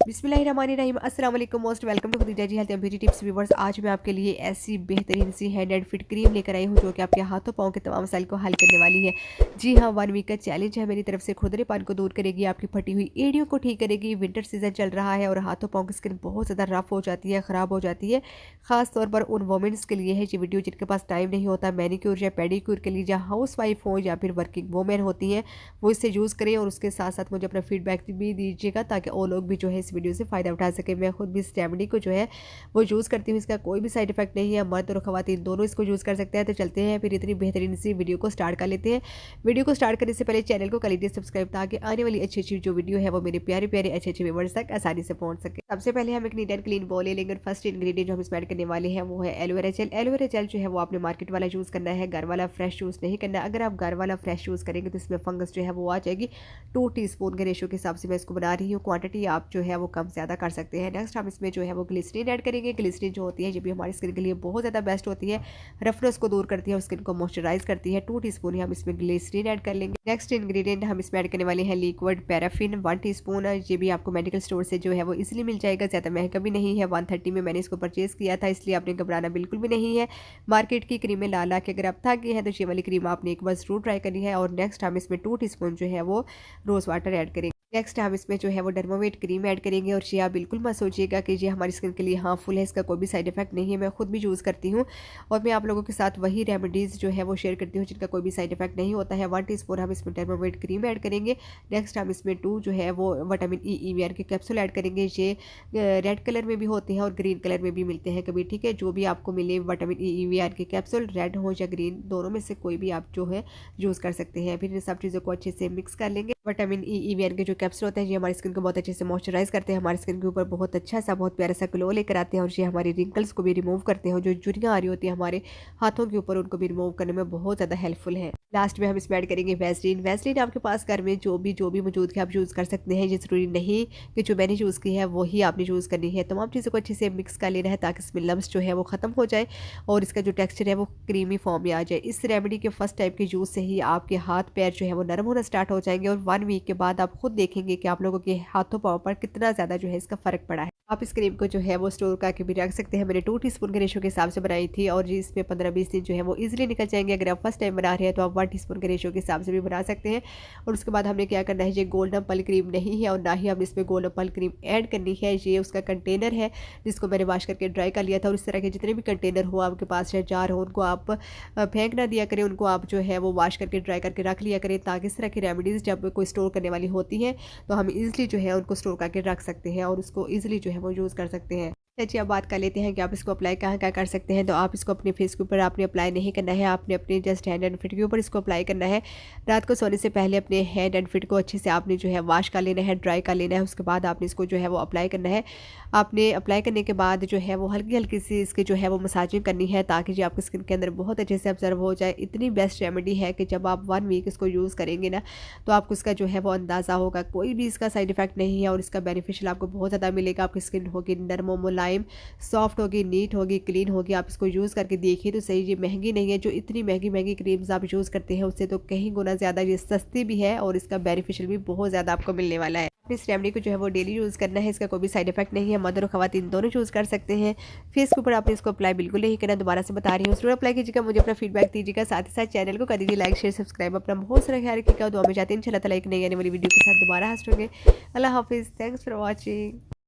बिस्मिल्लाहिर्रहमानिर्रहीम अस्सलाम वालेकुम most welcome to Khadija ji health and beauty tips viewers. आज मैं आपके लिए ऐसी बेहतरीन सी हैंड एंड फिट क्रीम लेकर आई हूँ जो कि आपके हाथों पाँव के तमाम मसाइल को हल करने वाली है। जी हाँ, 1 वीक का चैलेंज है मेरी तरफ से। खुरदरेपन को दूर करेगी, आपकी फटी हुई एड़ियों को ठीक करेगी। विंटर सीजन चल रहा है और हाथों पाँव की स्किन बहुत ज़्यादा रफ हो जाती है, ख़राब हो जाती है। खास तौर पर उन वोमेंस के लिए है ये वीडियो जिनके पास टाइम नहीं होता मैनीक्योर या पेडीक्योर के लिए, या हाउस वाइफ हो या फिर वर्किंग वोमेन होती हैं, वो इससे यूज़ करें और उसके साथ साथ मुझे अपना फीडबैक भी दीजिएगा ताकि और लोग भी जो है इस वीडियो से फ़ायदा उठा सके। मैं खुद भी इस रेमेडी को जो है वो यूज़ करती हूँ, इसका कोई भी साइड इफेक्ट नहीं है, मर्द और ख़वातीन दोनों इसको यूज़ कर सकते हैं। तो चलते हैं फिर इतनी बेहतरीन सी वीडियो को स्टार्ट कर लेते हैं। वीडियो को स्टार्ट करने से पहले चैनल को कर लीजिए सब्सक्राइब ताकि आने वाली अच्छी अच्छी जो वीडियो है वो मेरे प्यारे प्यारे अच्छे अच्छे व्यूअर्स तक आसानी से पहुंच सके। सबसे पहले हम एक नीट एंड क्लीन बॉल ले लेंगे और फर्स्ट इंग्रेडिएंट जो हम इसमें ऐड करने वाले हैं वो है एलोवेरा जेल। एलोवेरा जेल जो है वो आपने मार्केट वाला यूज़ करना है, घर वाला फ्रेश यूज़ नहीं करना। अगर आप घर वाला फ्रेश यूज़ करेंगे तो इसमें फंगस जो है वो आ जाएगी। 2 टीस्पून के रेशो के हिसाब से मैं इसको बना रही हूँ, क्वांटिटी आप जो है वो कम ज़्यादा कर सकते हैं। नेक्स्ट हम इसमें जो है वो ग्लिसरीन ऐड करेंगे। ग्लिसरीन जो होती है ये भी हमारी स्किन के लिए बहुत ज़्यादा बेस्ट होती है, रफनेस को दूर करती है और स्किन को मॉइस्चराइज करती है। 2 टीस्पून ही हम इसमें ग्लिसरीन ऐड कर लेंगे। नेक्स्ट इंग्रेडिएंट हम इसमें ऐड करने वाले हैं लिक्विड पैराफिन 1 टीस्पून। ये भी आपको मेडिकल स्टोर से जो है वो इजीली मिल जाएगा, ज़्यादा महंगा भी नहीं है। 130 में मैंने इसको परचेज़ किया था, इसलिए आपने घबराना बिल्कुल भी नहीं है। मार्केट की क्रीमें ला ला के अगर आप थक गए हैं तो ये वाली क्रीम आपने एक बार जरूर ट्राई करनी है। और नेक्स्ट हम इसमें 2 टीस्पून जो है वो रोज़ वाटर ऐड करेंगे। नेक्स्ट हम इसमें जो है वो डर्मावेट क्रीम ऐड करेंगे। और ये आप बिल्कुल मत सोचिएगा कि ये हमारी स्किन के लिए हार्मफुल है, इसका कोई भी साइड इफेक्ट नहीं है। मैं खुद भी यूज़ करती हूँ और मैं आप लोगों के साथ वही रेमेडीज़ जो है वो शेयर करती हूँ जिनका कोई भी साइड इफेक्ट नहीं होता है। 1 टीस्पून हम इसमें डर्मावेट क्रीम ऐड करेंगे। नेक्स्ट हम इसमें 2 जो है वो विटामिन ई वीआर के कैप्सूल ऐड करेंगे। ये रेड कलर में भी होते हैं और ग्रीन कलर में भी मिलते हैं कभी, ठीक है। जो भी आपको मिले विटामिन ई वीआर के कैप्सूल, रेड हो या ग्रीन, दोनों में से कोई भी आप जो है यूज़ कर सकते हैं। फिर इन सब चीज़ों को अच्छे से मिक्स कर लेंगे। विटामिन ई वीआर के जो कैप्सूल होते हैं ये हमारी स्किन को बहुत अच्छे से मॉइस्चराइज करते हैं, हमारी स्किन के ऊपर बहुत अच्छा सा बहुत प्यारा सा ग्लो लेकर आते हैं और ये हमारी रिंकल्स को भी रिमूव करते हैं। जो झुर्रियाँ आ रही होती हैं हमारे हाथों के ऊपर, उनको भी रिमूव करने में बहुत ज़्यादा हेल्पफुल है। लास्ट में हम इसमें ऐड करेंगे वैसलीन। वैसलीन आपके पास घर में जो भी मौजूद है आप यूज़ कर सकते हैं। ये ज़रूरी नहीं कि जो मैंने यूज़ की है वही आपने यूज़ करनी है। तमाम चीज़ों को अच्छे से मिक्स कर लेना है ताकि इसमें लम्स जो है वो ख़त्म हो जाए और इसका जो टेक्सचर है वो क्रीमी फॉर्म में आ जाए। इस रेमेडी के फर्स्ट टाइप के यूज़ से ही आपके हाथ पैर जो है वो नरम होना स्टार्ट हो जाएंगे और 1 वीक के बाद आप खुद देखेंगे कि आप लोगों के हाथों पाँव पर कितना ज़्यादा जो है इसका फ़र्क पड़ा है। आप इस क्रीम को जो है वो स्टोर करके भी रख सकते हैं। मैंने 2 टीस्पून के रेशो के हिसाब से बनाई थी और जी इसमें 15-20 दिन जो है वो इजीली निकल जाएंगे। अगर आप फर्स्ट टाइम बना रहे हैं तो आप 1 टीस्पून के रेशो के हिसाब से भी बना सकते हैं। और उसके बाद हमने क्या करना है, ये गोल्डन पल क्रीम नहीं है और ना ही हमने इसमें गोल्डन पल क्रीम ऐड करनी है। ये उसका कंटेनर है जिसको मैंने वॉश करके ड्राई कर लिया था। और इस तरह के जितने भी कंटेनर हो आपके पास या जार हो, उनको आप फेंक ना दिया करें, उनको आप जो है वो वॉश करके ड्राई करके रख लिया करें ताकि इस तरह की रेमेडीज़ जब कोई स्टोर करने वाली होती है तो हम ईजिली जो है उनको स्टोर करके रख सकते हैं और उसको ईजिली जो है वो यूज़ कर सकते हैं। चलिए अब बात कर लेते हैं कि आप इसको अप्लाई कहाँ कहाँ कर सकते हैं। तो आप इसको अपने फेस के ऊपर आपने अप्लाई नहीं करना है, आपने अपने जस्ट हैंड एंड फिट के ऊपर इसको अप्लाई करना है। रात को सोने से पहले अपने हैंड एंड फिट को अच्छे से आपने जो है वॉश कर लेना है, ड्राई कर लेना है। उसके बाद आपने इसको जो है वो अप्लाई करना है। आपने अप्लाई करने के बाद जो है वो हल्की हल्की सी इसकी जो है वो मसाजिंग करनी है ताकि जो आपकी स्किन के अंदर बहुत अच्छे से ऑब्जर्व हो जाए। इतनी बेस्ट रेमेडी है कि जब आप 1 वीक इसको यूज़ करेंगे ना तो आपको इसका जो है वो अंदाज़ा होगा, कोई भी इसका साइड इफेक्ट नहीं है और इसका बेनिफिशियल आपको बहुत ज़्यादा मिलेगा। आपकी स्किन होगी नरम मुलायम, सॉफ्ट होगी, नीट होगी, क्लीन होगी। आप इसको यूज़ करके देखिए तो सही, ये महंगी नहीं है। जो इतनी महंगी महंगी क्रीम्स आप यूज़ करते हैं उससे तो कहीं गुना ज़्यादा ये सस्ती भी है और इसका बेनिफिशियल भी बहुत ज़्यादा आपको मिलने वाला है। इस रेमेडी को जो है वो डेली यूज़ करना है, इसका कोई भी साइड इफेक्ट नहीं है। मर्द और ख़वातीन दोनों यूज़ कर सकते हैं। फेस के ऊपर आपने इसको अप्लाई बिल्कुल नहीं करना, दोबारा से बता रही हूँ। जरूर अप्लाई कीजिएगा, मुझे अपना फीडबैक दीजिएगा, साथ ही साथ चैनल को कर दीजिए लाइक शेयर सब्सक्राइब। अपना बहुत सारा ख्याल रखिएगा। दुआ में जाते हैं इंशाल्लाह ताला एक नई आने वाली वीडियो के साथ दोबारा हाजिर होंगे। अल्लाह हाफिज़, थैंक्स फॉर वॉचिंग।